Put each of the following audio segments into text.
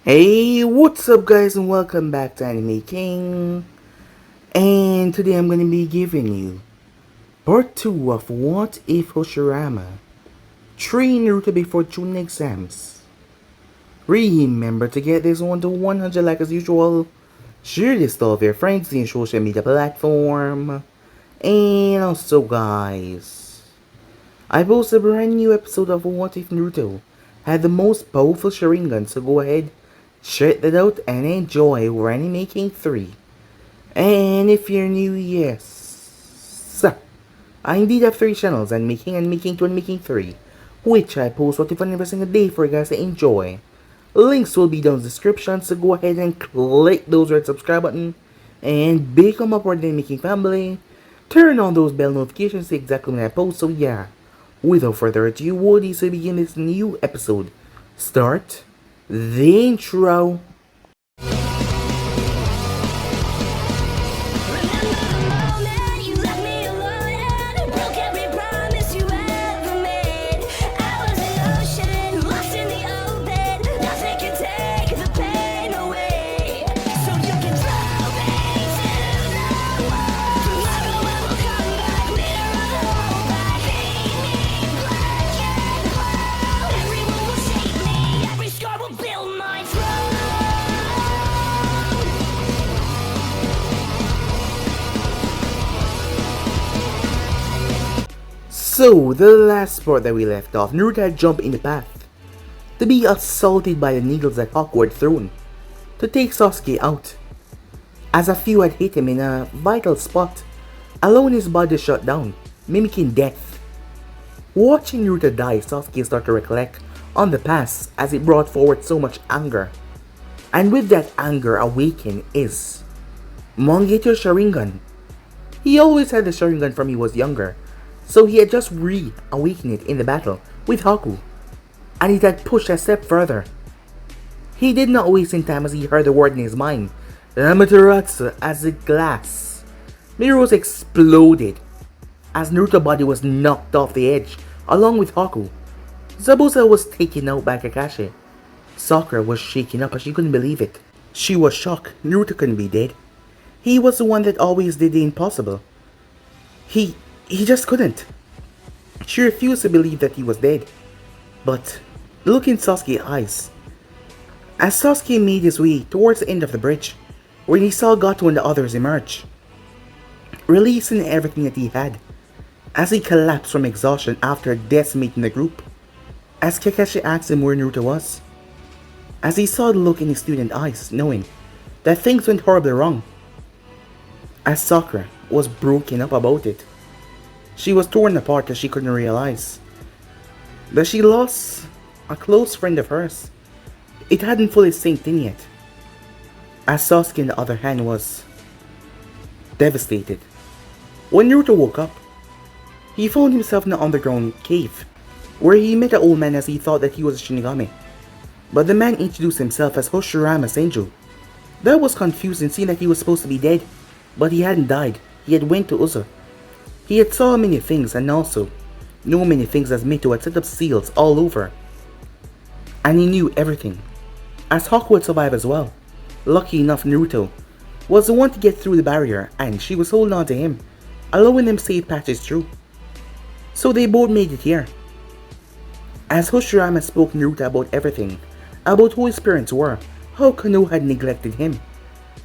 Hey, what's up guys and welcome back to Anime King. And today I'm going to be giving you part 2 of What If Hashirama Train Naruto before Chunin exams. Remember to get this one to 100 like as usual. Share this to all of your friends in social media platform. And also guys, I posted a brand new episode of What If Naruto had the most powerful Sharingan, so go ahead, check that out and enjoy. We're only making 3. And if you're new, yes, I indeed have 3 channels, and making 2 and making 3, which I post what if every single day for you guys to enjoy. Links will be down in the description, so go ahead and click those red subscribe button and become a part of the making family. Turn on those bell notifications to see exactly when I post, so yeah. Without further ado, what is to begin this new episode? Start the intro. So, the last part that we left off, Naruto had jumped in the path to be assaulted by the needles that Hawk had thrown to take Sasuke out, as a few had hit him in a vital spot, allowing his body to shut down, mimicking death. Watching Naruto die, Sasuke started to recollect on the past as it brought forward so much anger, and with that anger awakened is Mangekyou Sharingan. He always had the Sharingan from he was younger, so he had just reawakened it in the battle with Haku, and it had pushed a step further. He did not waste any time as he heard the word in his mind, Amaterasu, as the glass mirrors exploded as Naruto's body was knocked off the edge along with Haku. Zabuza was taken out by Kakashi. Sakura was shaken up as she couldn't believe it. She was shocked Naruto couldn't be dead. He was the one that always did the impossible. He just couldn't. She refused to believe that he was dead. But look in Sasuke's eyes. As Sasuke made his way towards the end of the bridge, when he saw Gato and the others emerge, releasing everything that he had, as he collapsed from exhaustion after decimating the group, as Kakashi asked him where Naruto was, as he saw the look in his student's eyes, knowing that things went horribly wrong, as Sakura was broken up about it. She was torn apart as she couldn't realize that she lost a close friend of hers. It hadn't fully sinked in yet. As Sasuke on the other hand was devastated. When Naruto woke up, he found himself in an underground cave, where he met an old man as he thought that he was a Shinigami. But the man introduced himself as Hashirama Senju. That was confusing seeing that he was supposed to be dead, but he hadn't died. He had went to Uzo. He had saw many things and also knew many things as Mito had set up seals all over. And he knew everything, as Haku had survived as well. Lucky enough, Naruto was the one to get through the barrier and she was holding on to him, allowing him safe passage through. So they both made it here. As Hashirama spoke Naruto about everything, about who his parents were, how Konoha had neglected him.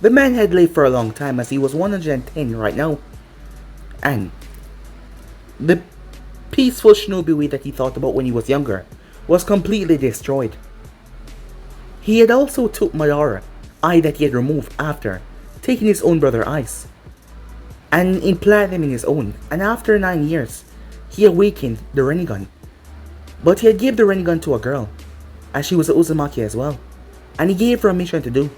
The man had lived for a long time as he was 110 right now. And the peaceful shinobi way that he thought about when he was younger was completely destroyed. He had also took Madara, eye that he had removed after taking his own brother's eyes, and implanted them in his own, and after 9 years, he awakened the Rinnegan. But he had gave the Rinnegan to a girl, as she was a Uzumaki as well, and he gave her a mission to do,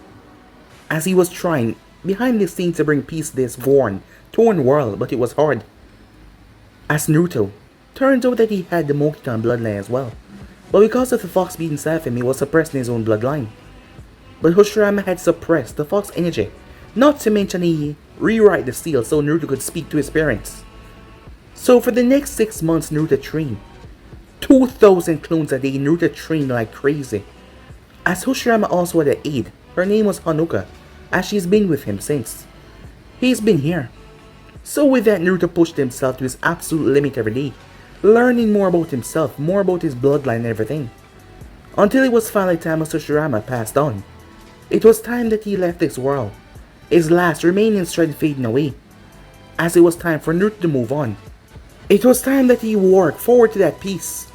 as he was trying behind the scenes to bring peace to this torn world, but it was hard. As Naruto, turns out that he had the Mokuton bloodline as well, but because of the fox being inside of him, he was suppressing his own bloodline. But Hashirama had suppressed the fox energy, not to mention he rewrite the seal so Naruto could speak to his parents. So for the next 6 months, Naruto trained. 2,000 clones a day, Naruto trained like crazy. As Hashirama also had an aide, her name was Hanuka, as she's been with him since. He's been here. So with that, Naruto pushed himself to his absolute limit every day, learning more about himself, more about his bloodline and everything. Until it was finally time as Hashirama passed on. It was time that he left this world, his last remaining strength fading away, as it was time for Naruto to move on. It was time that he worked forward to that peace.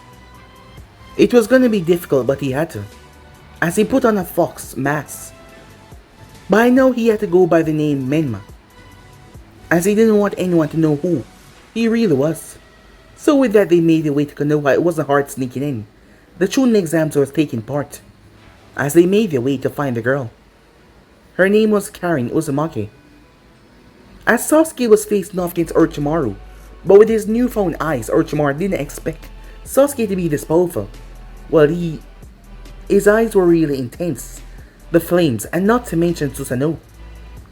It was gonna be difficult, but he had to, as he put on a fox mask. By now he had to go by the name Menma, as he didn't want anyone to know who he really was. So with that, they made their way to Konoha. It wasn't hard sneaking in. The Chunin exams was taking part, as they made their way to find the girl. Her name was Karin Uzumaki. As Sasuke was facing off against Orochimaru, but with his newfound eyes, Orochimaru didn't expect Sasuke to be this powerful. Well, his eyes were really intense, the flames, and not to mention Susanoo.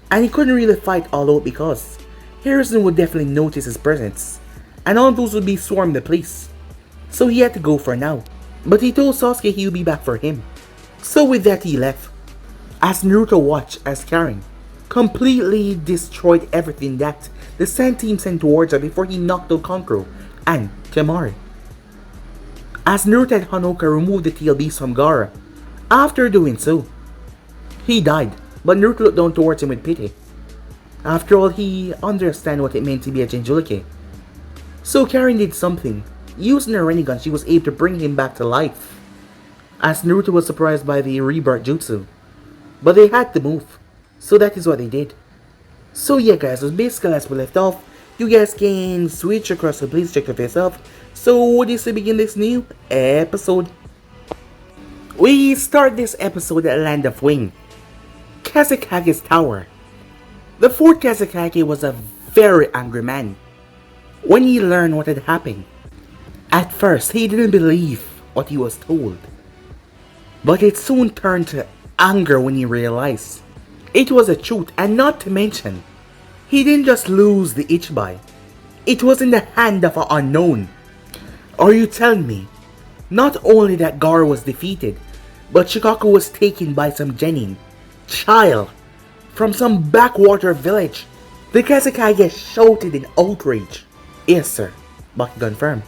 And he couldn't really fight all out because Harrison would definitely notice his presence, and all those would be swarming the place. So he had to go for now, but he told Sasuke he would be back for him. So with that, he left, as Naruto watched as Karin completely destroyed everything that the Sand Team sent towards her before he knocked out Kankuro and Temari. As Naruto and Hanoka removed the tail beast from Gaara, after doing so, he died, but Naruto looked down towards him with pity. After all, he understood what it meant to be a Jinchuriki. So Karin did something. Using her Rinnegan, she was able to bring him back to life, as Naruto was surprised by the rebirth jutsu. But they had to move, so that is what they did. So yeah guys, that's basically as we left off. You guys can switch across, so please check it for yourself. So what is to begin this new episode? We start this episode at Land of Wing, Kazekage's tower. The fourth Kazekage was a very angry man when he learned what had happened. At first, he didn't believe what he was told, but it soon turned to anger when he realized it was a truth, and not to mention, he didn't just lose the Ichibai, it was in the hand of an unknown. Are you telling me, not only that Gaara was defeated, but Shikaku was taken by some genin child from some backwater village? The Kazekage shouted in outrage. Yes sir, Baki confirmed.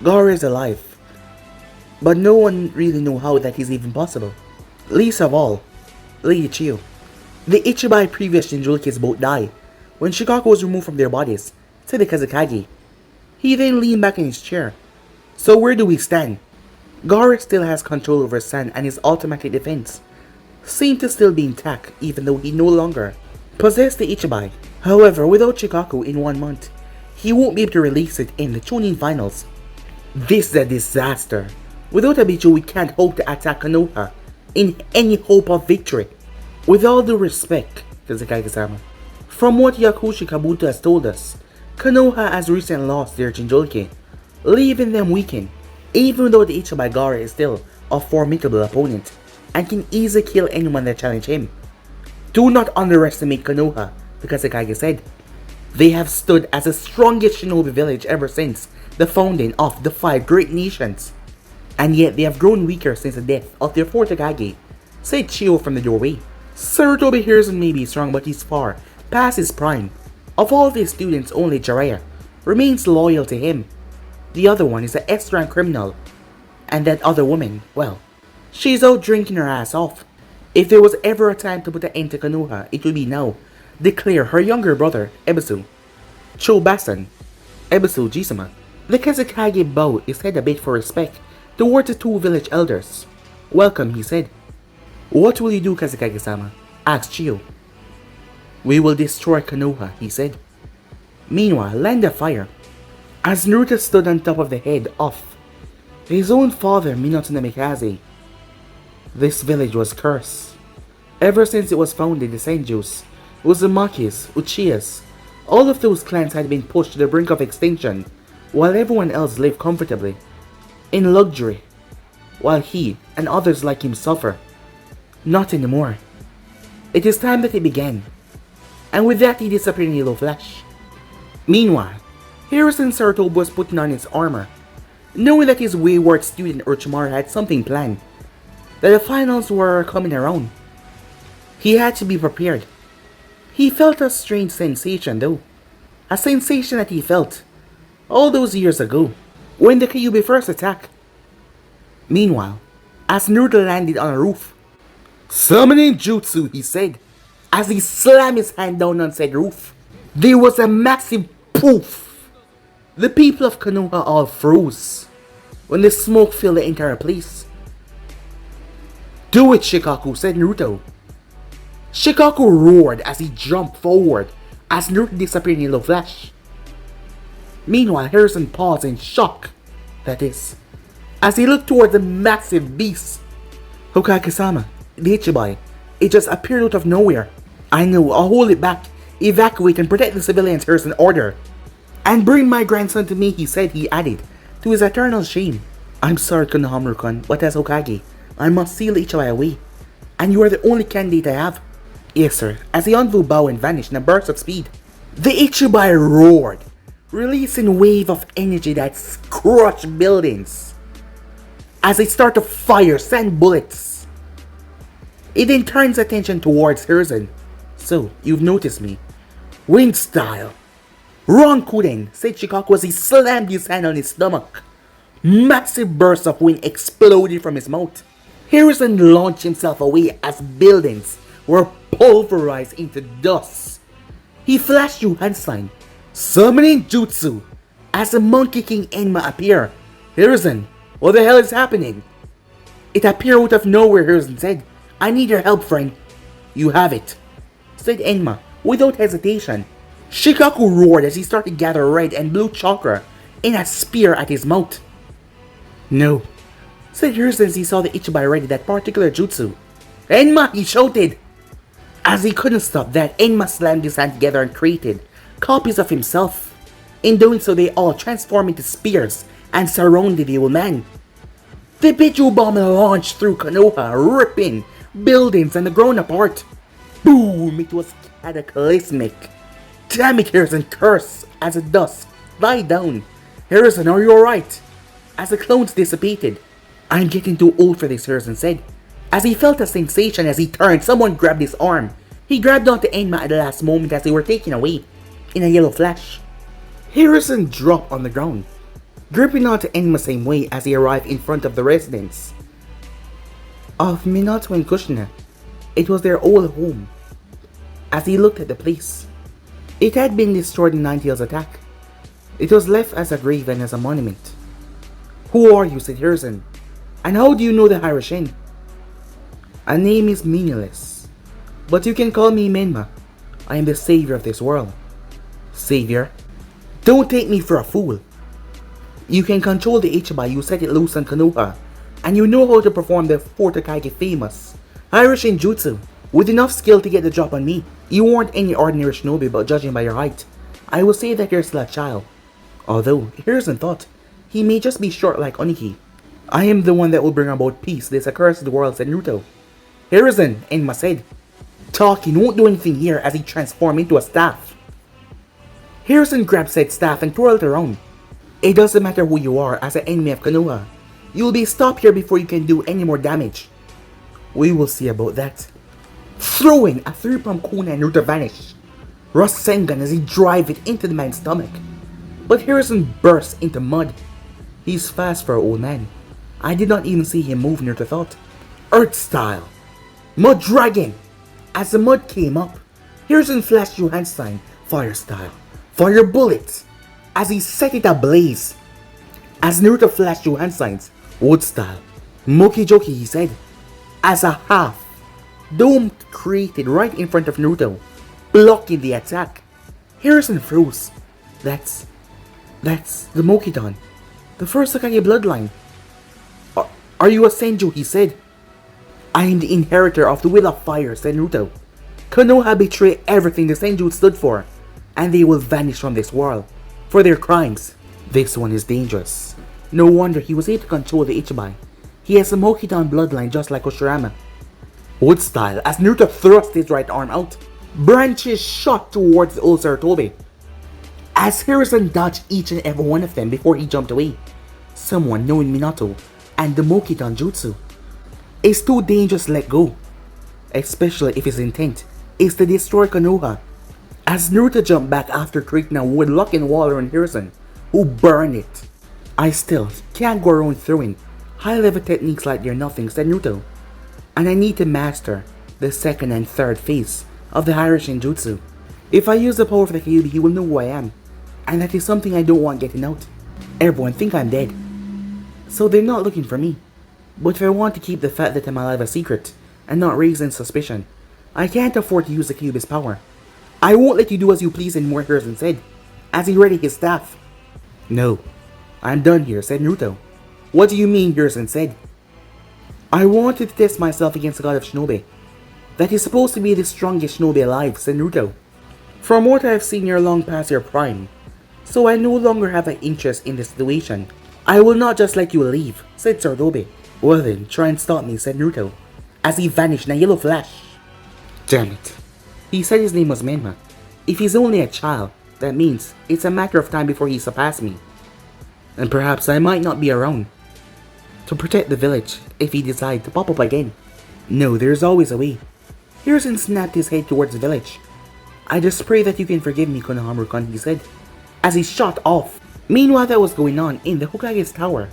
Gaara is alive, but no one really knew how that is even possible. Least of all, Lady Chiyo. The Ichibai previous Jinchurikis both died when Shikaku was removed from their bodies, said the Kazekage. He then leaned back in his chair. So where do we stand? Gaara still has control over Sand, and his automatic defense seemed to still be intact even though he no longer possessed the Ichibai. However, without Shikaku in 1 month, he won't be able to release it in the Chunin finals. This is a disaster. Without Abichu, we can't hope to attack Konoha in any hope of victory. With all due respect, Kazekage-sama, from what Yakushi Kabuto has told us, Konoha has recently lost their Jinchuriki, leaving them weakened, even though the Ichibai Gaara is still a formidable opponent and can easily kill anyone that challenge him. Do not underestimate Konoha, the Kazekage said. They have stood as the strongest shinobi village ever since the founding of the 5 great nations, and yet they have grown weaker since the death of their 4th Hokage, said Chiyo from the doorway. Sarutobi Hiruzen may be strong, but he's far past his prime. Of all his students, only Jiraiya remains loyal to him. The other one is an S-rank criminal, and that other woman, well, she's out drinking her ass off. If there was ever a time to put an end to Konoha, it would be now. Declare her younger brother, Ebisu, Chobasan, Ebisu Jisama. The Kazekage bowed his head a bit for respect towards the 2 village elders. Welcome, he said. What will you do, Kazekage-sama? Asked Chiyo. We will destroy Konoha, he said. Meanwhile, Land of Fire, as Naruto stood on top of the head of his own father, Minato Namikaze. This village was cursed. Ever since it was founded, the Senjus, Uzumakis, Uchihas, all of those clans had been pushed to the brink of extinction, while everyone else lived comfortably, in luxury, while he and others like him suffer. Not anymore. It is time that it began. And with that, he disappeared in yellow flash. Meanwhile, Hiruzen Sarutobi was putting on his armor, knowing that his wayward student Orochimaru had something planned. that the finals were coming around. He had to be prepared. He felt a strange sensation though. A sensation that he felt all those years ago when the Kyuubi first attacked. Meanwhile, as Naruto landed on a roof, "Summoning Jutsu," he said, as he slammed his hand down on said roof. There was a massive poof. The people of Konoha all froze when the smoke filled the entire place. "Do it, Shikaku," said Naruto. Shikaku roared as he jumped forward as Naruto disappeared in a low flash. Meanwhile, Harrison paused in shock, that is, as he looked toward the massive beast. "Hokage-sama, the Ichibai, it just appeared out of nowhere. I know, I'll hold it back, evacuate and protect the civilians," Harrison ordered. "And bring my grandson to me," he said, he added, to his eternal shame. "I'm sorry, Konoha-kun, but as Hokage, I must seal Ichibai away. And you are the only candidate I have." "Yes, sir," as the Anvu bowed and vanished in a burst of speed. The Ichibai roared, releasing a wave of energy that crushed buildings as they start to fire sand bullets. It then turns attention towards Hiruzen. "So, you've noticed me. Wind style." "Wrong, Kuden," said Shikaku as he slammed his hand on his stomach. Massive bursts of wind exploded from his mouth. Hiruzen launched himself away as buildings were pulverized into dust. He flashed through hand sign, summoning Jutsu, as the Monkey King Enma appeared. "Hiruzen, what the hell is happening?" "It appeared out of nowhere," Hiruzen said. "I need your help, friend." "You have it," said Enma, without hesitation. Shikaku roared as he started to gather red and blue chakra in a spear at his mouth. "No," said Hiruzen as he saw the Ichibai ready that particular jutsu. "Enma!" he shouted. As he couldn't stop that, Enma slammed his hands together and created copies of himself. In doing so, they all transformed into spears and surrounded the old man. The Biju bomb launched through Konoha, ripping buildings and the ground apart. Boom! It was cataclysmic. "Damn it, Hiruzen," cursed as the dust died down. "Hiruzen, are you alright?" As the clones dissipated. "I'm getting too old for this," Hiruzen said. As he felt a sensation as he turned, someone grabbed his arm. He grabbed onto Enma at the last moment as they were taken away, in a yellow flash. Hiruzen dropped on the ground, gripping onto Enma same way as he arrived in front of the residence of Minato and Kushina. It was their old home. As he looked at the place, it had been destroyed in Ninetales' attack. It was left as a grave and as a monument. "Who are you?" said Hiruzen. "And how do you know the Harashin?" "A name is meaningless, but you can call me Menma. I am the savior of this world." "Savior? Don't take me for a fool. You can control the Ichibai, you set it loose on Konoha, and you know how to perform the fourth Hokage famous Harashin Jutsu with enough skill to get the drop on me. You aren't any ordinary shinobi, but judging by your height, I will say that you're still a child." Although, Hiruzen thought, he may just be short like Oniki. "I am the one that will bring about peace this accursed world," said Naruto. "Hiruzen," Enma said. "Talking won't do anything here," as he transformed into a staff. Hiruzen grabbed said staff and twirled it around. "It doesn't matter who you are as an enemy of Konoha. You'll be stopped here before you can do any more damage." "We will see about that." Throwing a 3-pump Kuna, Naruto vanished. Rasengan as he drive it into the man's stomach. But Hiruzen burst into mud. "He's fast for an old man. I did not even see him move," Naruto thought. Earth style. Mud dragon. As the mud came up, Hiruzen flashed through hand sign. Fire style. Fire bullets. As he set it ablaze. As Naruto flashed through hand signs. Wood style. Moki Joki, he said. As a half dome created right in front of Naruto, blocking the attack. Hiruzen froze. That's the Mokuton, the first Hokage bloodline. Are you a Senju? He said. "I am the inheritor of the Will of Fire," said Naruto. "Konoha betrayed everything the Senju stood for, and they will vanish from this world for their crimes. This one is dangerous. No wonder he was able to control the Ichibai. He has a Mokuton bloodline just like Hashirama." Wood style, as Naruto thrust his right arm out, branches shot towards the old Sarutobi. As Hiruzen dodged each and every one of them before he jumped away, someone knowing Minato and the Mokuton Jutsu. It's too dangerous to let go, especially if his intent is to destroy Konoha. As Naruto jumped back after creating a wood locking wall around Hiruzen, who burned it. I still can't go around throwing high-level techniques like they're nothing, said Naruto. And I need to master the second and third phase of the Hiraishin Jutsu. If I use the power of the Kyuubi, he will know who I am. And that is something I don't want getting out. Everyone think I'm dead. So they're not looking for me. But if I want to keep the fact that I'm alive a secret, and not raise any suspicion, I can't afford to use the Kyuubi's power. I won't let you do as you please anymore, Hiruzen said, as he readied his staff. No, I'm done here, said Naruto. What do you mean, Hiruzen said. I wanted to test myself against the god of shinobi. That is supposed to be the strongest shinobi alive, said Naruto. From what I've seen, you're long past your prime, so I no longer have an interest in the situation. I will not just let you leave, said Sarutobi. Well then, try and stop me, said Naruto, as he vanished in a yellow flash. Damn it. He said his name was Menma. If he's only a child, that means it's a matter of time before he surpasses me. And perhaps I might not be around to protect the village if he decides to pop up again. No, there's always a way. Hiruzen snapped his head towards the village. I just pray that you can forgive me, Konoha-kun, he said, as he shot off. Meanwhile, that was going on in the Hokage's tower,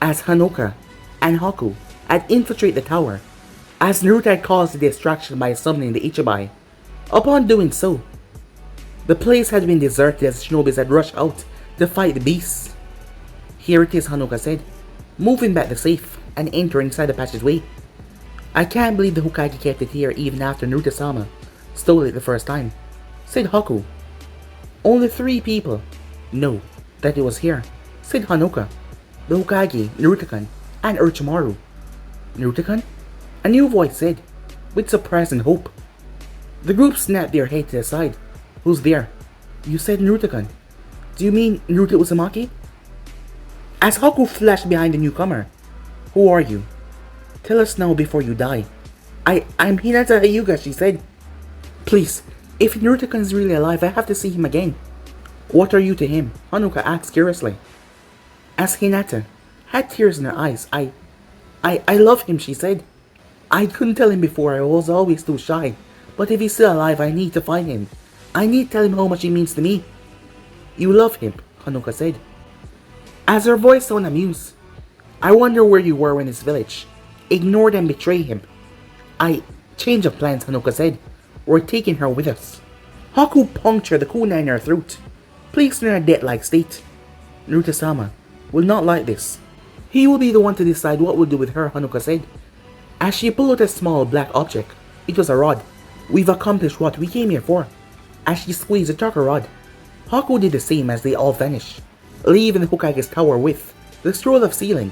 as Hanoka and Haku had infiltrated the tower, as Naruto had caused the distraction by summoning the Ichibai. Upon doing so, the place had been deserted as the shinobis had rushed out to fight the beasts. Here it is, Hanoka said, moving back the safe and entering inside the passageway. I can't believe the Hokage kept it here even after Naruto-sama stole it the first time, said Haku. Only 3 people know that it was here, said Hanoka, the Hokage, Naruto-kun, and Orochimaru. Naruto-kun? A new voice said, with surprise and hope. The group snapped their head to the side. Who's there? You said Naruto-kun. Do you mean Naruto Uzumaki? As Haku flashed behind the newcomer. Who are you? Tell us now before you die. I'm Hinata Hyuga, she said. Please, if Naruto-kun is really alive, I have to see him again. What are you to him? Hanoka asked curiously. As Hinata had tears in her eyes, I love him, she said. I couldn't tell him before, I was always too shy. But if he's still alive, I need to find him. I need to tell him how much he means to me. You love him, Hanoka said, as her voice sounded amused. I wonder where you were in his village. Ignored and betray him. Change of plans, Hanoka said. We're taking her with us. Haku punctured the kunai in her throat, placed her in a death-like state. Naruto-sama will not like this. He will be the one to decide what we'll do with her, Hanoka said, as she pulled out a small black object. It was a rod. We've accomplished what we came here for. As she squeezed the darker rod, Haku did the same as they all vanished, leaving the Hokage's tower with the scroll of sealing.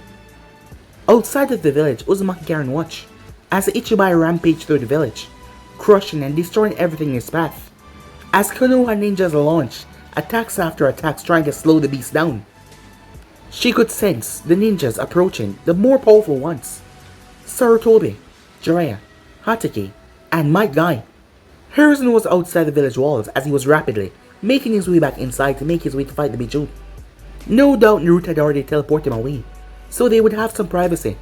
Outside of the village, Uzumaki carried watch as the Ichibai rampaged through the village, crushing and destroying everything in his path. As Konoha ninjas launched attacks after attacks trying to slow the beast down, she could sense the ninjas approaching, the more powerful ones. Sarutobi, Jiraiya, Hatake, and Might Guy. Hiruzen was outside the village walls as he was rapidly making his way back inside to make his way to fight the Biju. No doubt Naruto had already teleported him away, so they would have some privacy.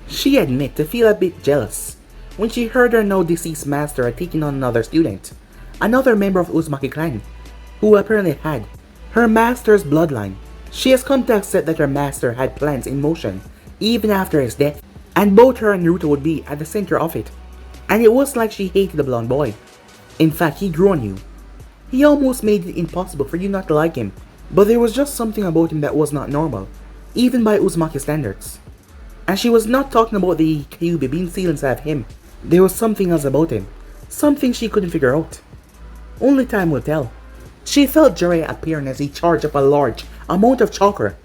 She admitted to feel a bit jealous when she heard her now deceased master had taken on another student, another member of Uzumaki clan, who apparently had her master's bloodline. She has come to accept that her master had plans in motion even after his death, and both her and Naruto would be at the center of it. And it was like she hated the blonde boy. In fact, he grew on you. He almost made it impossible for you not to like him, but there was just something about him that was not normal, even by Uzumaki standards. And she was not talking about the Kyuubi being sealed inside of him. There was something else about him, something she couldn't figure out. Only time will tell. She felt Jiraiya appearing as he charged up a large amount of chakra.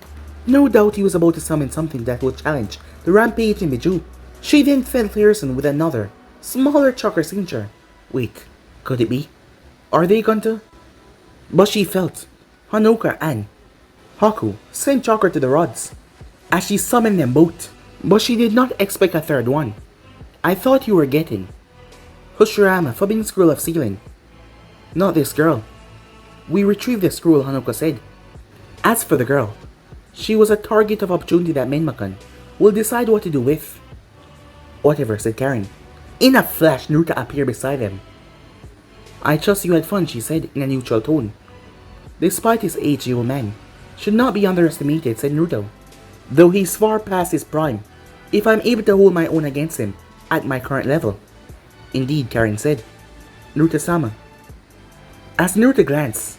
No doubt he was about to summon something that would challenge the rampaging Biju. She then felt Hiruzen with another, smaller chakra signature. Wait, could it be? Are they going to? But she felt Hanoka and Haku sent chakra to the rods as she summoned them both. But she did not expect a third one. I thought you were getting Hashirama forbidden scroll of sealing. Not this girl. We retrieved the scroll, Hanoka said. As for the girl, she was a target of opportunity that Menma-kun will decide what to do with. Whatever, said Karen. In a flash, Naruto appeared beside him. I trust you had fun, she said in a neutral tone. Despite his age, the old man should not be underestimated, said Naruto. Though he's far past his prime, if I'm able to hold my own against him at my current level. Indeed, Karen said. Naruto-sama. As Naruto glanced,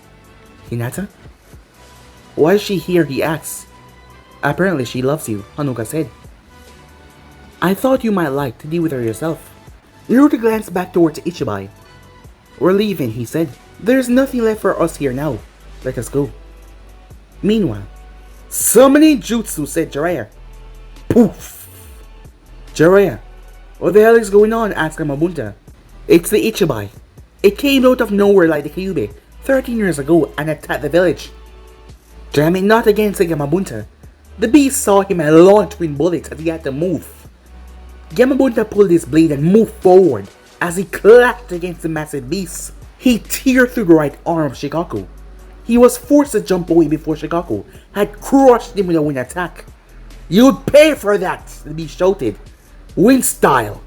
Hinata? Why is she here, he asked. Apparently she loves you, Hanuka said. I thought you might like to deal with her yourself. Naruto glanced back towards Ichibai. We're leaving, he said. There's nothing left for us here now. Let us go. Meanwhile, summoning jutsu, said Jiraiya. Poof! Jiraiya, what the hell is going on? Asked Gamabunta. It's the Ichibai. It came out of nowhere like the Kyuubi 13 years ago and attacked the village. Damn it, not again, said Gamabunta. The beast saw him and launched twin bullets as he had to move. Gamabunta pulled his blade and moved forward as he clashed against the massive beast. He teared through the right arm of Shikaku. He was forced to jump away before Shikaku had crushed him with a wind attack. You'd pay for that, the beast shouted. Wind style.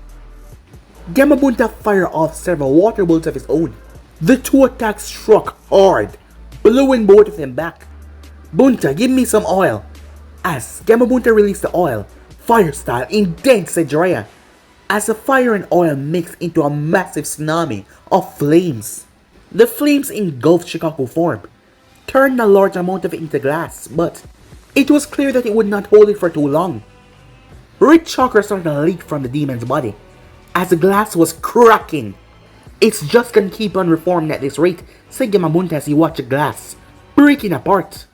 Gamabunta fired off several water bolts of his own. The two attacks struck hard, blowing both of them back. Bunta, give me some oil. As Gamabunta released the oil, fire style indent, said Jiraiya, as the fire and oil mixed into a massive tsunami of flames. The flames engulfed Shikaku form, turned a large amount of it into glass, but it was clear that it would not hold it for too long. Red chakra started to leak from the demon's body as the glass was cracking. It's just gonna keep on reforming at this rate, said Gamabunta as he watched the glass breaking apart.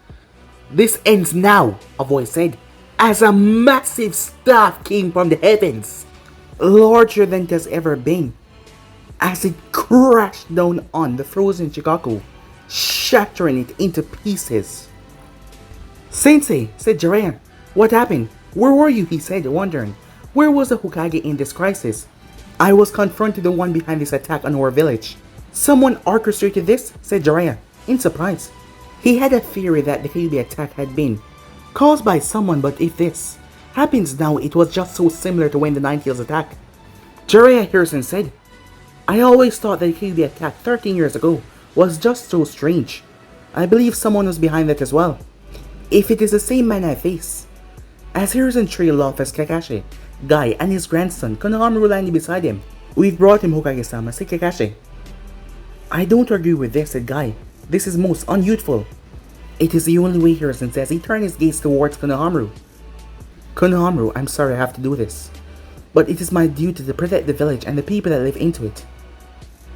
This ends now, a voice said, as a massive staff came from the heavens, larger than it has ever been, as it crashed down on the frozen Shikaku, shattering it into pieces. Sensei, said Jiraiya. What happened? Where were you? He said, wondering. Where was the Hokage in this crisis? I was confronted the one behind this attack on our village. Someone orchestrated this, said Jiraiya, in surprise. He had a theory that the Kyuubi attack had been caused by someone, but if this happens now, it was just so similar to when the Ninetales attack. Jiraiya Harrison said, I always thought that the Kyuubi attack 13 years ago was just so strange. I believe someone was behind that as well. If it is the same man I face. As Harrison trailed off as Kakashi, Guy and his grandson Konoha landed beside him. We've brought him, Hokage-sama, said Kakashi. I don't agree with this, said Guy. This is most unyouthful. It is the only way, Harrison says. He turned his gaze towards Konoha. Konoha, I'm sorry I have to do this, but it is my duty to protect the village and the people that live into it.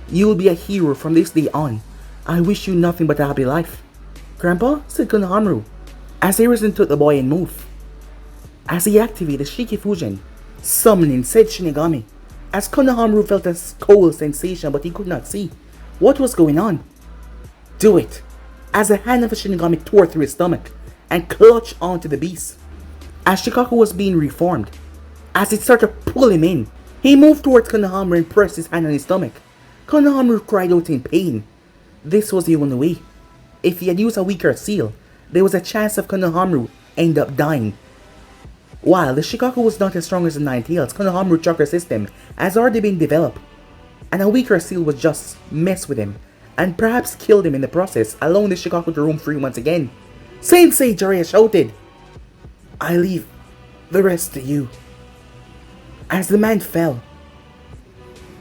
You will be a hero from this day on. I wish you nothing but a happy life. Grandpa, said Konoha, as Harrison took the boy and moved. As he activated Shiki Fujin, summoning said Shinigami, as Konoha felt a cold sensation but he could not see what was going on. Do it! As the hand of a Shinigami tore through his stomach and clutched onto the beast. As Shikaku was being reformed, as it started to pull him in, he moved towards Konoha and pressed his hand on his stomach. Konoha cried out in pain. This was the only way. If he had used a weaker seal, there was a chance of Konoha end up dying. While the Shikaku was not as strong as the Ninetales, Konoha chakra system has already been developed, and a weaker seal would just mess with him and perhaps killed him in the process, allowing the Shikaku to roam free once again. Sensei, Jiraiya shouted. I leave the rest to you. As the man fell,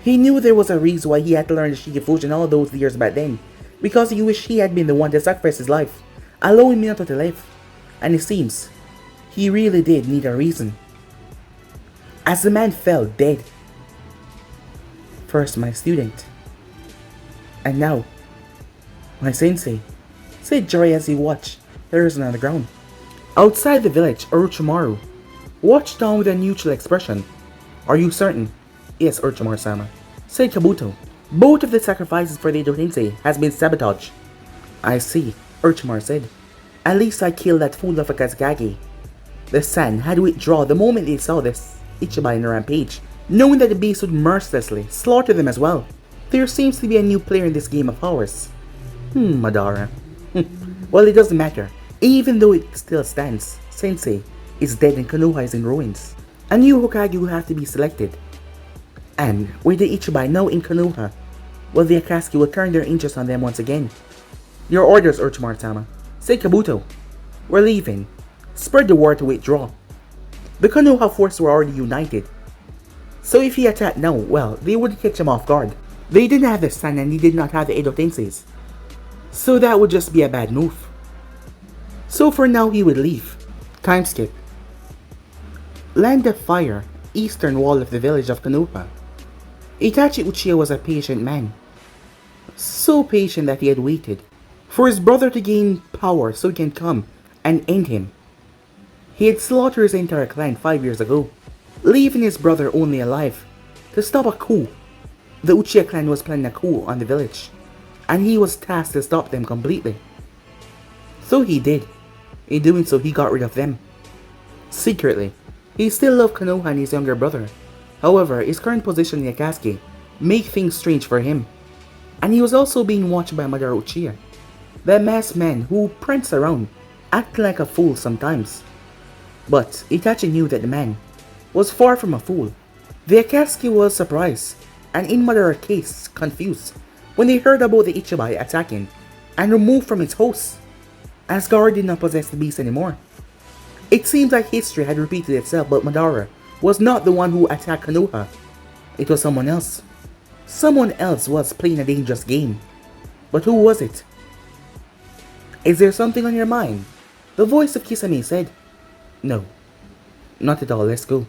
he knew there was a reason why he had to learn the Shiki Fujin all those years back then, because he wished he had been the one to sacrifice his life, allowing Minato to live, and it seems he really did need a reason. As the man fell dead, first my student, and now my sensei, said Jiraiya as he watched Harrison on the ground. Outside the village, Orochimaru watched on with a neutral expression. Are you certain? Yes, Orochimaru-sama, said Kabuto. Both of the sacrifices for the Edo Tensei has been sabotaged. I see, Orochimaru said. At least I killed that fool of a Kazekage. The San had withdrawn the moment they saw this Ichibai in a rampage, knowing that the beast would mercilessly slaughter them as well. There seems to be a new player in this game of ours. Madara. Well, it doesn't matter. Even though it still stands, Sensei is dead and Konoha is in ruins. A new Hokage will have to be selected. And with the Ichibai now in Konoha, well, the Akatsuki will turn their interest on them once again. Your orders, Orochimaru-sama. Say Kabuto. We're leaving. Spread the word to withdraw. The Konoha forces were already united. So if he attacked now, well, they would catch him off guard. They didn't have the Sun and they did not have the Edo Tenseis. So that would just be a bad move. So for now he would leave. Time skip. Land of Fire, eastern wall of the village of Konoha. Itachi Uchiha was a patient man. So patient that he had waited for his brother to gain power so he can come and end him. He had slaughtered his entire clan 5 years ago, leaving his brother only alive to stop a coup. The Uchiha clan was planning a coup on the village, and he was tasked to stop them completely. So he did. In doing so, he got rid of them. Secretly, he still loved Konoha and his younger brother. However, his current position in the Akatsuki made things strange for him. And he was also being watched by Madara Uchiha, that masked man who pranced around, acting like a fool sometimes. But Itachi knew that the man was far from a fool. The Akatsuki was surprised, and in Madara's case, confused, when they heard about the Ichibai attacking and removed from its host. Asgard did not possess the beast anymore. It seems like history had repeated itself, but Madara was not the one who attacked Konoha. It was someone else. Someone else was playing a dangerous game. But who was it? Is there something on your mind? The voice of Kisame said. No, not at all, let's go.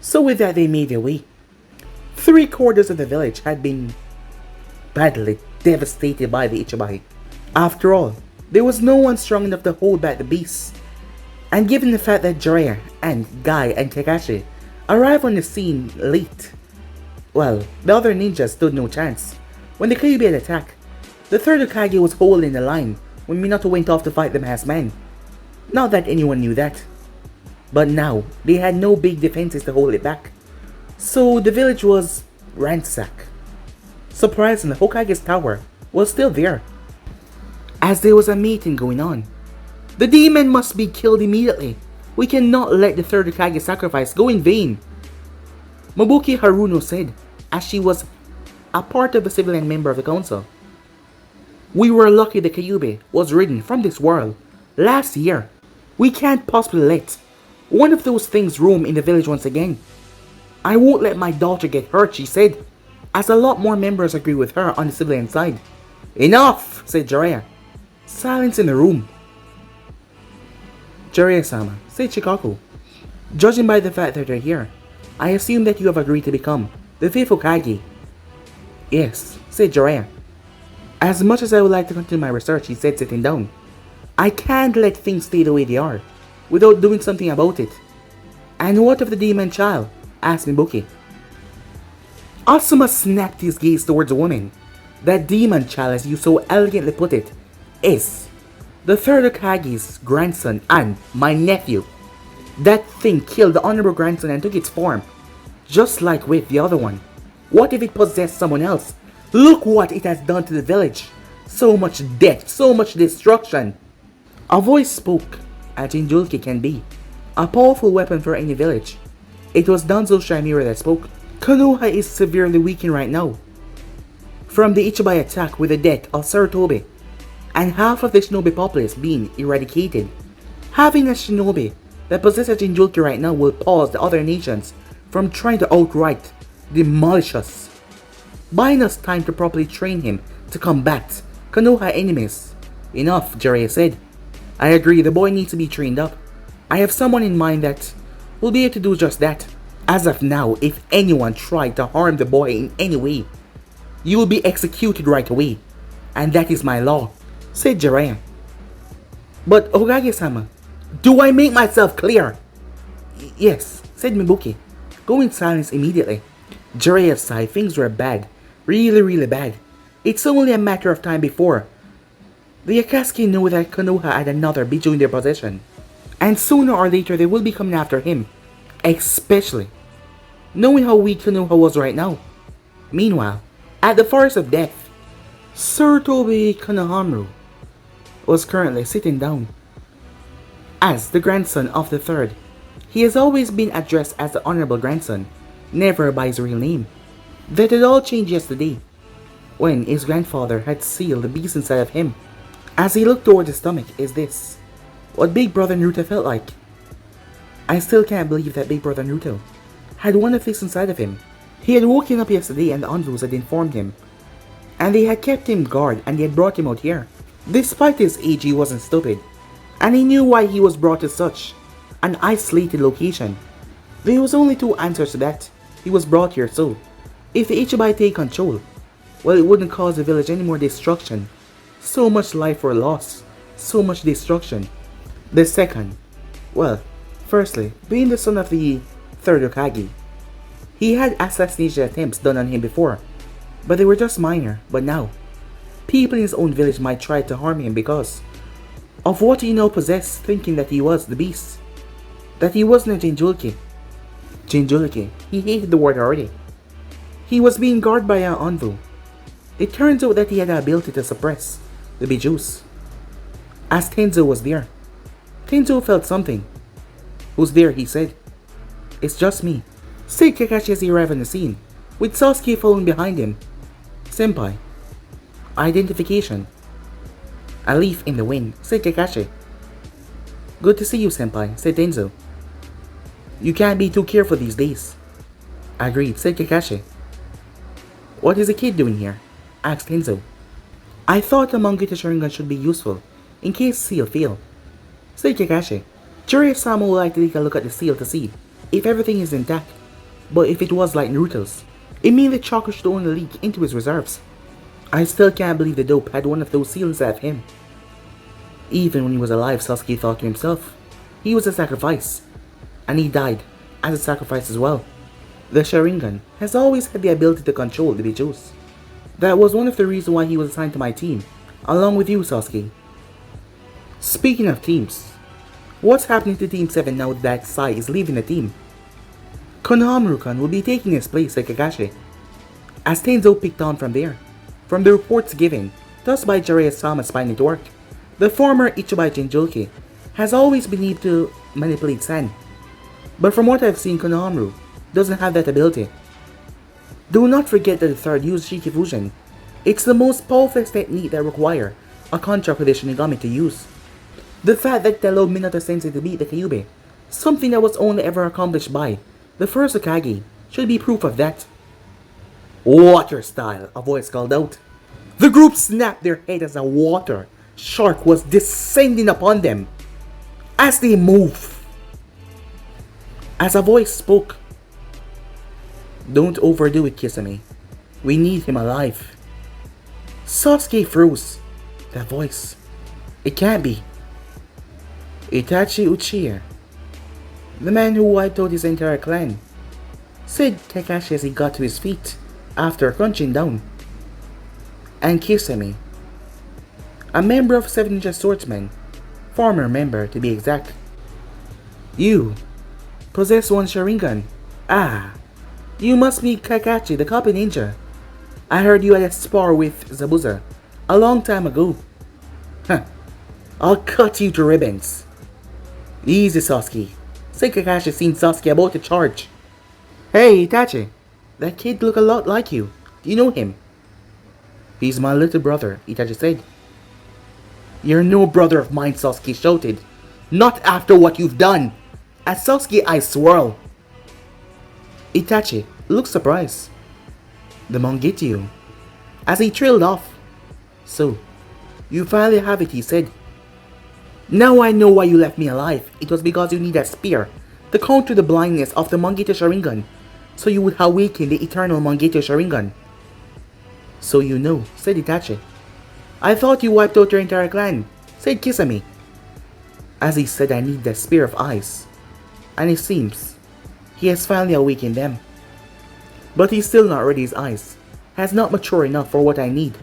So with that they made their way. 3/4 of the village had been badly devastated by the Ichibai. After all, there was no one strong enough to hold back the beast. And given the fact that Jiraiya and Guy and Kakashi arrived on the scene late, well, the other ninjas stood no chance. When the Kyuubi had attacked, the third Hokage was holding the line when Minato went off to fight the masked man. Not that anyone knew that. But now, they had no big defenses to hold it back. So the village was ransacked. Surprisingly, Hokage's tower was still there, as there was a meeting going on. The demon must be killed immediately. We cannot let the third Hokage sacrifice go in vain, Mabuki Haruno said, as she was a part of a civilian member of the council. We were lucky the Kyuubi was ridden from this world last year. We can't possibly let one of those things roam in the village once again. I won't let my daughter get hurt, she said, as a lot more members agree with her on the civilian side. Enough, said Jiraiya. Silence in the room. Jiraiya-sama, said Shikaku. Judging by the fact that they're here, I assume that you have agreed to become the 5th Hokage. Yes, said Jiraiya. As much as I would like to continue my research, he said, sitting down, I can't let things stay the way they are without doing something about it. And what of the demon child? Asked Mibuki. Asuma snapped his gaze towards the woman. That demon child, as you so elegantly put it, is the third Hokage's grandson and my nephew. That thing killed the honorable grandson and took its form, just like with the other one. What if it possessed someone else? Look what it has done to the village. So much death, so much destruction. A voice spoke, as Jinjulki can be, a powerful weapon for any village. It was Danzo Shamira that spoke. Konoha is severely weakened right now, from the Ichibai attack with the death of Sarutobi, and half of the shinobi populace being eradicated. Having a shinobi that possesses Jinjulki right now will pause the other nations from trying to outright demolish us, buying us time to properly train him to combat Konoha enemies. Enough, Jiraiya said. I agree, the boy needs to be trained up. I have someone in mind that will be able to do just that. As of now, if anyone tried to harm the boy in any way, you will be executed right away. And that is my law, said Jiraiya. But Hokage-sama, do I make myself clear? Yes, said Mibuki, going silence immediately. Jiraiya sighed. Things were bad. Really bad. It's only a matter of time before the Akatsuki know that Konoha had another Biju in their possession. And sooner or later they will be coming after him. Especially knowing how weak Konoha was right now. Meanwhile, at the Forest of Death, Sarutobi Konohamaru was currently sitting down as the grandson of the third He has always been addressed as the honorable grandson, never by his real name. That had all changed yesterday, when his grandfather had sealed the beast inside of him. As he looked toward his stomach, is this what Big Brother Naruto felt like? I still can't believe that Big Brother Naruto had one of this inside of him. He had woken up yesterday and the Anvus had informed him, and they had kept him guard and they had brought him out here. Despite his age, he wasn't stupid, and he knew why he was brought to such an isolated location. There was only two answers to that. He was brought here so, if the Ichibai take control, well, it wouldn't cause the village any more destruction. So much life were lost, so much destruction. The second, well, firstly, being the son of the third Hokage, he had assassination attempts done on him before, but they were just minor. But now, people in his own village might try to harm him because of what he now possessed, thinking that he was the beast, that he wasn't a Jinjulki. Jinjulki, he hated the word already. He was being guarded by an Anvu. It turns out that he had the ability to suppress the Bijus. As Tenzo was there, Tenzo felt something. Who's there? He said. It's just me, said Kakashi as he arrived on the scene, with Sasuke following behind him. Senpai. Identification. A leaf in the wind, said Kakashi. Good to see you, Senpai, said Tenzo. You can't be too careful these days. Agreed, said Kakashi. What is the kid doing here? Asked Tenzo. I thought a Mangekyo Sharingan should be useful, in case seal fail, said Kakashi. Jiraiya-sama would like to take a look at the seal to see if everything is intact, but if it was like Naruto's, it means the chakra should only leak into his reserves. I still can't believe the dope had one of those seals out of him. Even when he was alive, Sasuke thought to himself, he was a sacrifice, and he died as a sacrifice as well. The Sharingan has always had the ability to control the Bijus. That was one of the reasons why he was assigned to my team, along with you, Sasuke. Speaking of teams, what's happening to Team 7 now that Sai is leaving the team? Konoha will be taking his place at Kakashi, as Tenzo picked on from there. From the reports given, thus by Jiraiya-sama's finding it work, the former Ichibai Jinjulki has always been able to manipulate sand. But from what I've seen, Konoha doesn't have that ability. Do not forget that the third used Shiki Fusion. It's the most powerful technique that require a contract with the Shinigami to use. The fact that they allowed Minato Sensei to beat the Kyuubi, something that was only ever accomplished by the first Hokage, should be proof of that. Water style, a voice called out. The group snapped their head as a water shark was descending upon them as they moved. As a voice spoke. Don't overdo it, Kisame. We need him alive. Sasuke froze. That voice. It can't be. Itachi Uchiha, the man who wiped out his entire clan, said Kakashi as he got to his feet after crunching down. And Kisame, a member of 7 Ninja Swordsmen, former member to be exact. You possess one Sharingan. Ah, you must be Kakashi, the copy ninja. I heard you had a spar with Zabuza a long time ago. Huh, I'll cut you to ribbons. Easy, Sasuke, said Kakashi, seeing Sasuke about to charge. Hey, Itachi, that kid look a lot like you. Do you know him? He's my little brother, Itachi said. You're no brother of mine, Sasuke shouted. Not after what you've done. As Sasuke's eyes swirl. Itachi looked surprised. The Mangekyo, as he trailed off. So, you finally have it, he said. Now I know why you left me alive. It was because you need a spear to counter the blindness of the Mangekyo Sharingan, so you would awaken the eternal Mangekyo Sharingan. So you know, said Itachi. I thought you wiped out your entire clan, said Kisame. As he said, I need the spear of ice. And it seems he has finally awakened them. But he's still not ready. His eyes has not matured enough for what I need.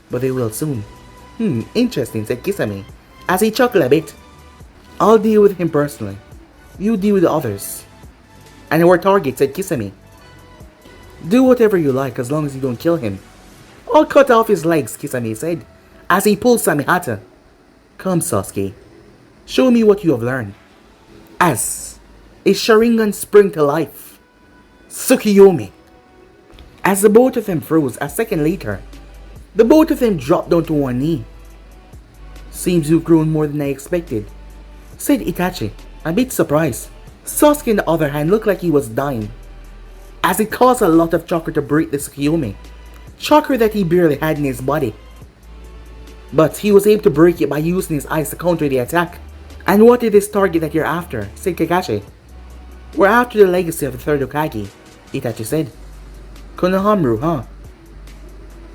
But they will soon. Interesting, said Kisame, as he chuckled a bit. I'll deal with him personally. You deal with the others. And our target, said Kisame. Do whatever you like as long as you don't kill him. I'll cut off his legs, Kisame said, as he pulled Samihata. Come, Sasuke. Show me what you have learned. As A Sharingan spring to life. Tsukiyomi. As the both of them froze a second later, the both of them dropped down to one knee. Seems you've grown more than I expected, said Itachi, a bit surprised. Sasuke on the other hand looked like he was dying, as it caused a lot of chakra to break the Tsukiyomi, chakra that he barely had in his body. But he was able to break it by using his eyes to counter the attack. And what is this target that you're after? Said Kakashi. We're after the legacy of the third Hokage, Itachi said. Konoha, huh?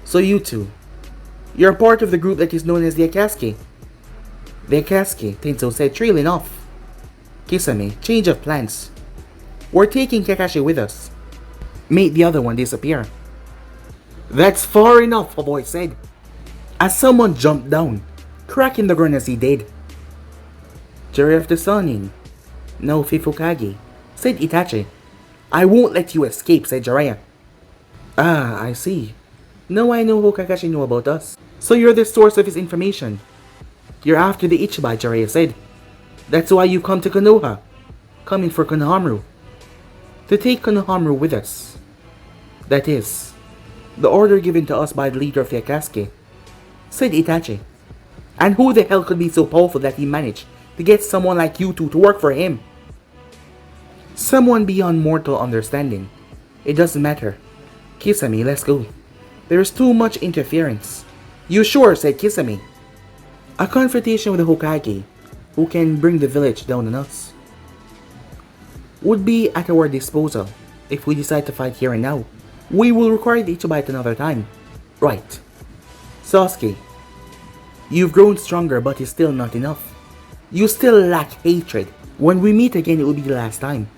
So you two, you're part of the group that is known as the Akatsuki. The Akatsuki, Tenzo said, trailing off. Kisame, change of plans. We're taking Kakashi with us. Made the other one disappear. That's far enough, a voice said, as someone jumped down, cracking the ground as he did. Jury of the Sunin, no fifth Hokage, said Itachi. I won't let you escape, said Jiraiya. Ah, I see. Now I know who Kakashi knew about us. So you're the source of his information. You're after the Ichibai, Jiraiya said. That's why you come to Konoha. Coming for Konohamaru. To take Konohamaru with us. That is, the order given to us by the leader of the Akatsuki, said Itachi. And who the hell could be so powerful that he managed to get someone like you two to work for him? Someone beyond mortal understanding. It doesn't matter. Kisame, let's go. There's too much interference. You sure, said Kisame. A confrontation with the Hokage, who can bring the village down on us, would be at our disposal if we decide to fight here and now. We will require the Ichibai at another time. Right. Sasuke, you've grown stronger but it's still not enough. You still lack hatred. When we meet again it will be the last time.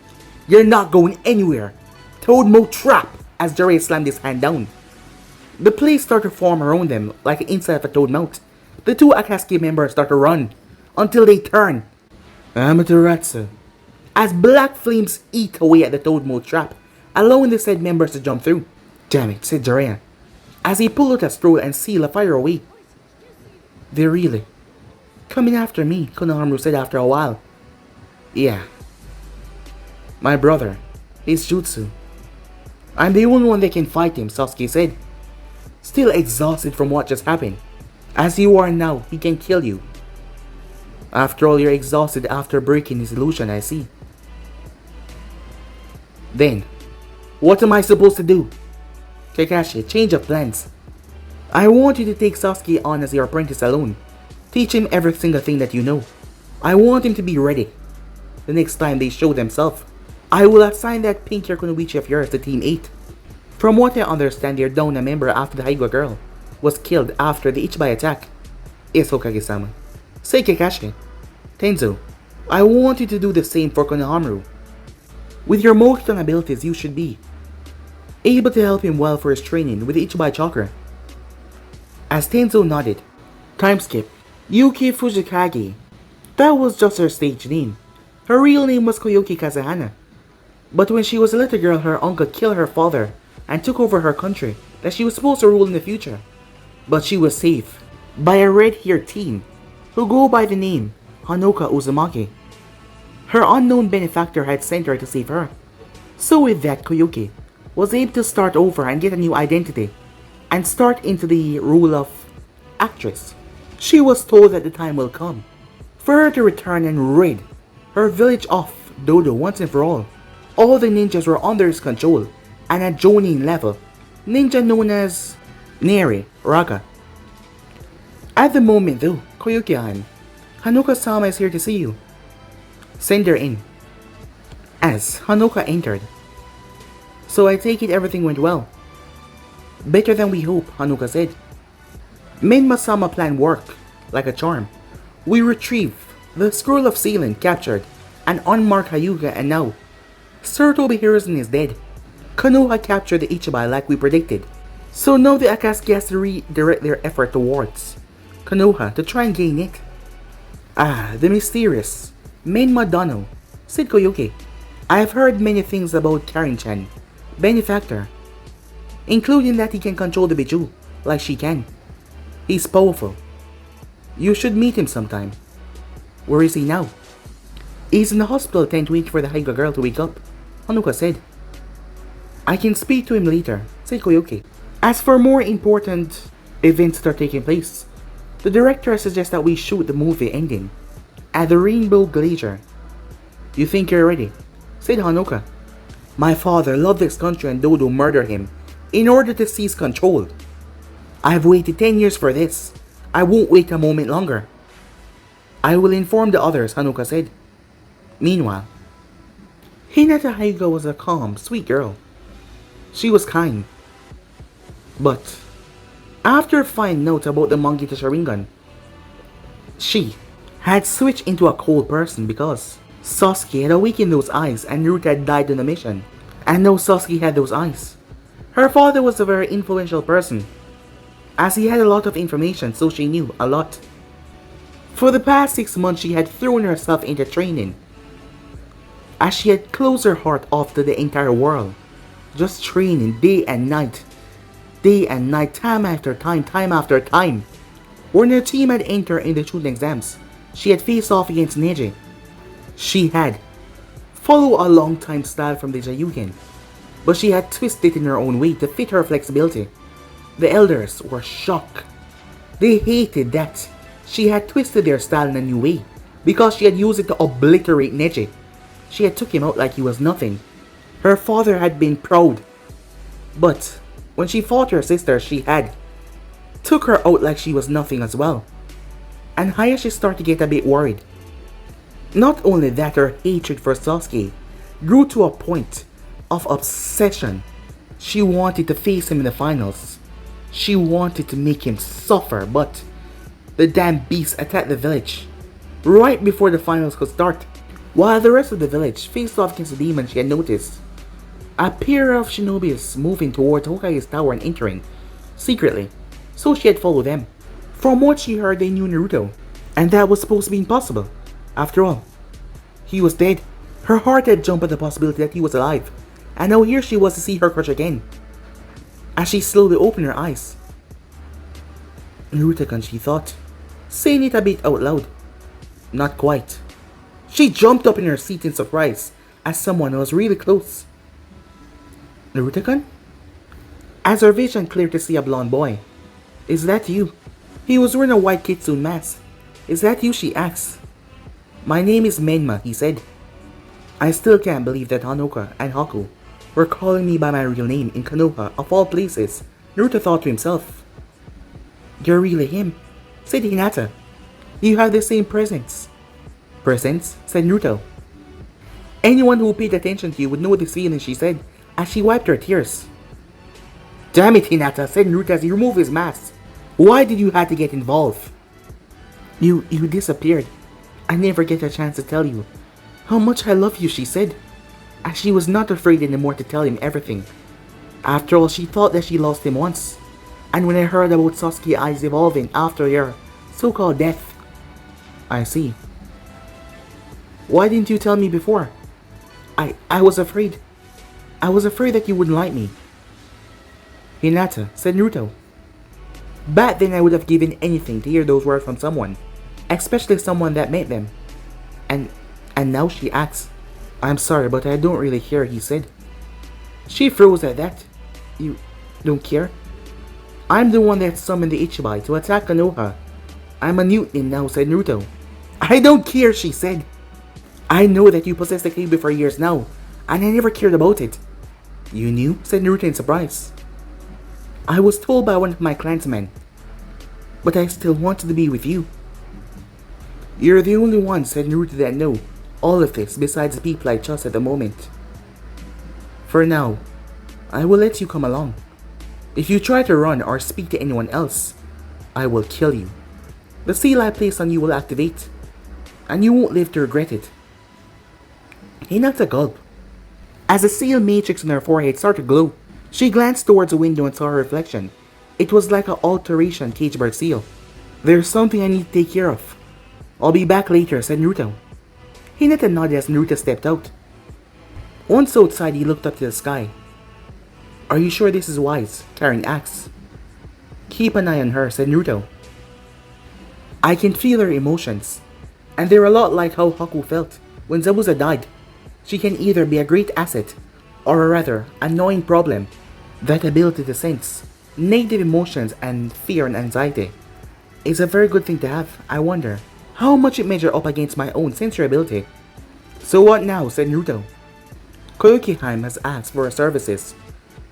You're not going anywhere. Toadmo trap, as Jiraiya slammed his hand down. The place started to form around them like the inside of a toad mouth. The two Akatsuki members start to run until they turn Amaterasu as black flames eat away at the Toadmo trap, allowing the said members to jump through. Damn it, said Jiraiya, as he pulled out a scroll and sealed a fire away. They're really coming after me, Konohamaru said after a while. Yeah. My brother, he's jutsu. I'm the only one that can fight him, Sasuke said, still exhausted from what just happened. As you are now, he can kill you. After all, you're exhausted after breaking his illusion, I see. Then, what am I supposed to do? Kakashi, change of plans. I want you to take Sasuke on as your apprentice alone. Teach him every single thing that you know. I want him to be ready. The next time they show themselves, I will assign that pink hair Kunoichi of yours to Team 8. From what I understand, you're down a member after the Haiga girl was killed after the Ichibai attack. Yes, Hokage-sama. Say Kakashi. Tenzo, I want you to do the same for Konohamaru. With your Mokuton abilities, you should be able to help him well for his training with the Ichibai chakra. As Tenzo nodded. Time skip. Yuki Fujikage. That was just her stage name. Her real name was Koyuki Kazahana. But when she was a little girl, her uncle killed her father and took over her country that she was supposed to rule in the future. But she was saved by a red-haired teen who go by the name Hanoka Uzumaki. Her unknown benefactor had sent her to save her. So with that, Koyuki was able to start over and get a new identity and start into the role of actress. She was told that the time will come for her to return and rid her village of Dodo once and for all. All the ninjas were under his control, and at Jonin level, ninja known as Neri Raga. At the moment though, Koyuki-han, Hanoka-sama is here to see you. Send her in. As Hanoka entered. So I take it everything went well. Better than we hope, Hanoka said. Menma-sama plan worked like a charm. We retrieved the scroll of sealing captured an unmarked Hyuga, and now Sarutobi Hiruzen is dead. Konoha captured the Ichibai like we predicted. So now the Akatsuki has to redirect their effort towards Konoha to try and gain it. Ah, the mysterious Menma Dono, said Koyuki. I have heard many things about Karin-chan, benefactor, including that he can control the Biju like she can. He's powerful. You should meet him sometime. Where is he now? He's in the hospital tent waiting for the Haiga girl to wake up, Hanuka said. I can speak to him later, said Koyoke. As for more important events that are taking place, the director suggests that we shoot the movie ending at the Rainbow Glacier. You think you're ready? Said Hanuka. My father loved this country and Dodo murdered him in order to seize control. I've waited 10 years for this. I won't wait a moment longer. I will inform the others, Hanuka said. Meanwhile, Hinata Haiga was a calm, sweet girl. She was kind. But after finding out about the Mangita Sharingan, she had switched into a cold person because Sasuke had awakened those eyes and Naruto had died on the mission. And now Sasuke had those eyes. Her father was a very influential person, as he had a lot of information, so she knew a lot. For the past 6 months she had thrown herself into training, as she had closed her heart off to the entire world, just training day and night, time after time. When her team had entered in the Chunin exams, she had faced off against Neji. She had followed a long time style from the Jayugen, but she had twisted it in her own way to fit her flexibility. The elders were shocked. They hated that she had twisted their style in a new way, because she had used it to obliterate Neji. She had took him out like he was nothing. Her father had been proud, but when she fought her sister, she had took her out like she was nothing as well. And Hayashi started to get a bit worried. Not only that, her hatred for Sasuke grew to a point of obsession. She wanted to face him in the finals. She wanted to make him suffer, but the damn beast attacked the village right before the finals could start. While the rest of the village faced off against the demon, she had noticed a pair of shinobis moving towards Hokage's tower and entering secretly, so she had followed them. From what she heard, they knew Naruto, and that was supposed to be impossible. After all, he was dead. Her heart had jumped at the possibility that he was alive, and now here she was to see her crush again. As she slowly opened her eyes, Naruto-kun, she thought, saying it a bit out loud. Not quite. She jumped up in her seat in surprise as someone was really close. Naruto-kun? As her vision cleared to see a blonde boy. Is that you? He was wearing a white kitsune mask. Is that you? She asked. My name is Menma, he said. I still can't believe that Hanoka and Haku were calling me by my real name in Konoha, of all places, Naruto thought to himself. You're really him, said Hinata. You have the same presence. Presence? Said Naruto. Anyone who paid attention to you would know this feeling, she said, as she wiped her tears. Damn it, Hinata, said Naruto as he removed his mask. Why did you have to get involved? You disappeared. I never get a chance to tell you how much I love you, she said, as she was not afraid anymore to tell him everything. After all, she thought that she lost him once, and when I heard about Sasuke's eyes evolving after your so-called death. I see. Why didn't you tell me before? I was afraid. I was afraid that you wouldn't like me. Hinata, said Naruto. Back then I would have given anything to hear those words from someone, especially someone that met them. And now she asks. I'm sorry, but I don't really care, he said. She froze at that. You don't care? I'm the one that summoned the Ichibai to attack Konoha. I'm a Newton now, said Naruto. I don't care, she said. I know that you possess the Kyuubi for years now, and I never cared about it. You knew? Said Naruto in surprise. I was told by one of my clansmen, but I still wanted to be with you. You're the only one, said Naruto, that know all of this besides the people I trust at the moment. For now, I will let you come along. If you try to run or speak to anyone else, I will kill you. The seal I place on you will activate, and you won't live to regret it. Hinata gulped. As the seal matrix on her forehead started to glow, she glanced towards the window and saw her reflection. It was like an alteration caged bird seal. There's something I need to take care of. I'll be back later, said Naruto. Hinata nodded as Naruto stepped out. Once outside, he looked up to the sky. Are you sure this is wise, carrying axe? Keep an eye on her, said Naruto. I can feel her emotions, and they're a lot like how Haku felt when Zabuza died, she can either be a great asset, or a rather annoying problem. That ability to sense negative emotions and fear and anxiety is a very good thing to have. I wonder how much it measures up against my own sensory ability. So what now, said Naruto. Koyuki-Heim has asked for our services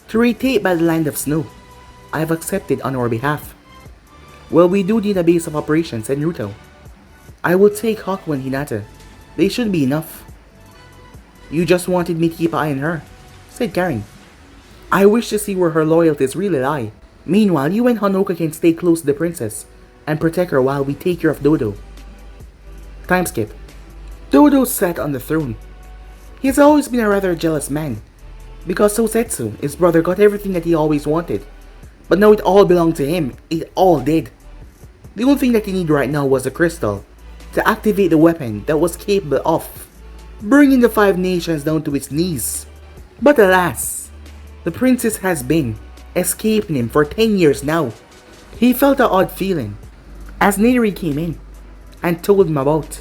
to retake by the land of snow. I have accepted on our behalf. Well, we do need a base of operations, said Naruto. I will take Haku and Hinata. They should be enough. You just wanted me to keep an eye on her, said Karen. I wish to see where her loyalties really lie. Meanwhile, you and Honoka can stay close to the princess and protect her while we take care of Dodo. Time skip. Dodo sat on the throne. He has always been a rather jealous man, because Sosetsu, his brother, got everything that he always wanted. But now it all belonged to him. It all did. The only thing that he needed right now was a crystal to activate the weapon that was capable of bringing the 5 nations down to its knees. But alas, the princess has been escaping him for 10 years now. He felt an odd feeling as Neri came in and told him about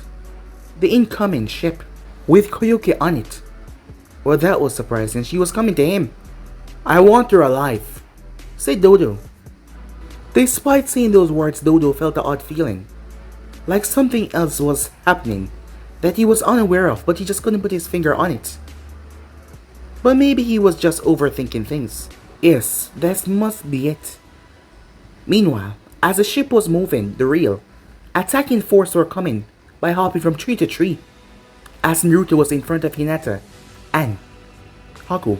the incoming ship with Koyuki on it. Well, that was surprising. She was coming to him. I want her alive, said Dodo. Despite saying those words, Dodo felt an odd feeling, like something else was happening that he was unaware of, but he just couldn't put his finger on it. But maybe he was just overthinking things. Yes, that must be it. Meanwhile, as the ship was moving, the real attacking force were coming by hopping from tree to tree, as Naruto was in front of Hinata and Haku.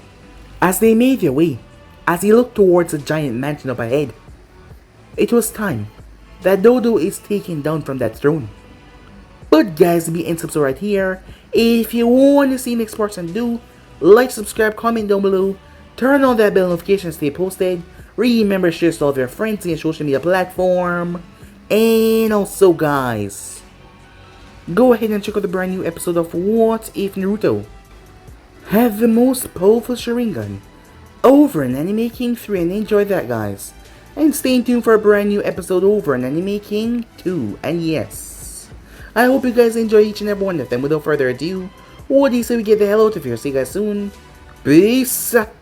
As they made their way, as he looked towards the giant mansion up ahead, it was time that Dodo is taken down from that throne. But guys, be and subscribe right here. If you want to see next person do, like, subscribe, comment down below, turn on that bell notification to stay posted. Remember, share to all of your friends in your social media platform. And also guys, go ahead and check out the brand new episode of What If Naruto had the most powerful Sharingan over in Anime King 3, and enjoy that guys. And stay tuned for a brand new episode over in Anime King 2. And yes, I hope you guys enjoy each and every one of them. Without further ado, what do you say we get the hell out of here? See you guys soon. Peace out.